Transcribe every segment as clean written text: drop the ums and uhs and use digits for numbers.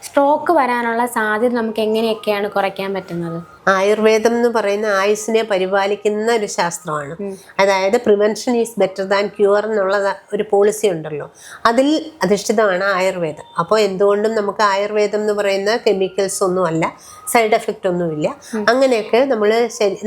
Stroke വരാനുള്ള സാധ്യത നമുക്ക് എങ്ങനെയൊക്കെയാണ് കുറയ്ക്കാൻ പറ്റുന്നത്? ആയുർവേദം എന്ന് പറയുന്ന ആയുസ്സിനെ പരിപാലിക്കുന്ന ഒരു ശാസ്ത്രമാണ്. അതായത് prevention is better than cure എന്നുള്ള ഒരു പോളിസി ഉണ്ടല്ലോ, അതിൽ അധിഷ്ഠിതമാണ് ആയുർവേദം. അപ്പോൾ എന്തുകൊണ്ടും നമുക്ക് ആയുർവേദം എന്ന് പറയുന്ന കെമിക്കൽസ് ഒന്നുമല്ല, സൈഡ് എഫക്റ്റ് ഒന്നുമില്ല. അങ്ങനെയൊക്കെ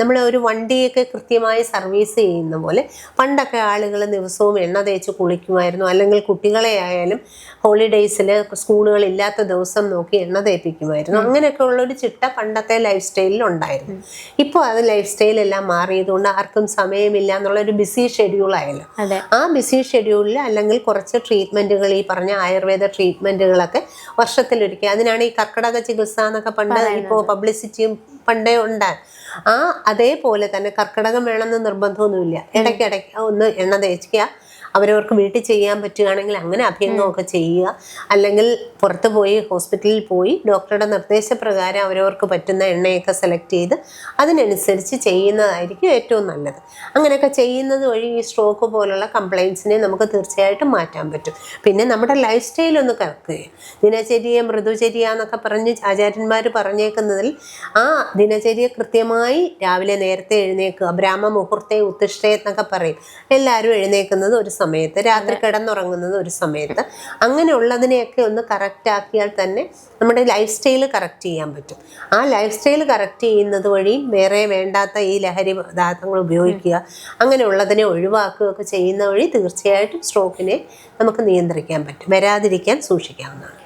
നമ്മൾ ഒരു വണ്ടിയൊക്കെ കൃത്യമായി സർവീസ് ചെയ്യുന്ന പോലെ പണ്ടൊക്കെ ആളുകൾ ദിവസവും എണ്ണ തേച്ച് കുളിക്കുമായിരുന്നു, അല്ലെങ്കിൽ കുട്ടികളെ ആയാലും ഹോളിഡേയ്സിൽ സ്കൂളുകളില്ലാത്ത ദിവസം നോക്കി എണ്ണ തേപ്പിക്കുമായിരുന്നു. അങ്ങനെയൊക്കെ ഉള്ളൊരു ചിട്ട പണ്ടത്തെ ലൈഫ് സ്റ്റൈലിൽ ഉണ്ടായിരുന്നു. ഇപ്പോൾ അത് ലൈഫ് സ്റ്റൈൽ എല്ലാം മാറിയതുകൊണ്ട് ആർക്കും സമയമില്ല എന്നുള്ളൊരു ബിസി ഷെഡ്യൂളായല്ലോ. ആ ബിസി ഷെഡ്യൂളിൽ അല്ലെങ്കിൽ കുറച്ച് ട്രീറ്റ്മെൻറ്റുകൾ, ഈ പറഞ്ഞ ആയുർവേദ ട്രീറ്റ്മെൻറ്റുകളൊക്കെ വർഷത്തിലൊരിക്കൽ, അതിനാണ് ഈ കർക്കിടക ചികിത്സ എന്നൊക്കെ പണ്ട് ഇപ്പോൾ പബ്ലിസിറ്റിയും പണ്ടേ ഉണ്ടാകും. അതേപോലെ തന്നെ കർക്കിടകം വേണമെന്ന് നിർബന്ധമൊന്നുമില്ല, ഇടയ്ക്കിടയ്ക്ക് ഒന്ന് എണ്ണ തേക്കുക, അവരവർക്ക് വീട്ടിൽ ചെയ്യാൻ പറ്റുകയാണെങ്കിൽ അങ്ങനെ അഭ്യംഗമൊക്കെ ചെയ്യുക, അല്ലെങ്കിൽ പുറത്ത് പോയി ഹോസ്പിറ്റലിൽ പോയി ഡോക്ടറുടെ നിർദ്ദേശപ്രകാരം അവരവർക്ക് പറ്റുന്ന എണ്ണയൊക്കെ സെലക്ട് ചെയ്ത് അതിനനുസരിച്ച് ചെയ്യുന്നതായിരിക്കും ഏറ്റവും നല്ലത്. അങ്ങനെയൊക്കെ ചെയ്യുന്നത് വഴി ഈ സ്ട്രോക്ക് പോലുള്ള കംപ്ലയിൻസിനെ നമുക്ക് തീർച്ചയായിട്ടും മാറ്റാൻ പറ്റും. പിന്നെ നമ്മുടെ ലൈഫ് സ്റ്റൈൽ ഒന്ന് കറക്കുക, ദിനചര്യ മൃദുചര്യ എന്നൊക്കെ പറഞ്ഞ് ആചാര്യന്മാർ പറഞ്ഞേക്കുന്നതിൽ ആ ദിനചര്യ കൃത്യമായി രാവിലെ നേരത്തെ എഴുന്നേൽക്കുക, ബ്രാഹ്മ മുഹൂർത്തെ ഉത്തിഷ്ഠേ എന്നൊക്കെ പറയും. എല്ലാവരും എഴുന്നേൽക്കുന്നത് ഒരു സമയത്ത്, രാത്രി കിടന്നുറങ്ങുന്നത് ഒരു സമയത്ത്, അങ്ങനെയുള്ളതിനെയൊക്കെ ഒന്ന് കറക്റ്റ് ആക്കിയാൽ തന്നെ നമ്മുടെ ലൈഫ് സ്റ്റൈൽ കറക്റ്റ് ചെയ്യാൻ പറ്റും. ആ ലൈഫ് സ്റ്റൈൽ കറക്റ്റ് ചെയ്യുന്നത് വഴി വേറെ വേണ്ടാത്ത ഈ ലഹരി പദാർത്ഥങ്ങൾ ഉപയോഗിക്കുക, അങ്ങനെയുള്ളതിനെ ഒഴിവാക്കുകയൊക്കെ ചെയ്യുന്ന വഴി തീർച്ചയായിട്ടും സ്ട്രോക്കിനെ നമുക്ക് നിയന്ത്രിക്കാൻ പറ്റും, വരാതിരിക്കാൻ സൂക്ഷിക്കാവുന്നതാണ്.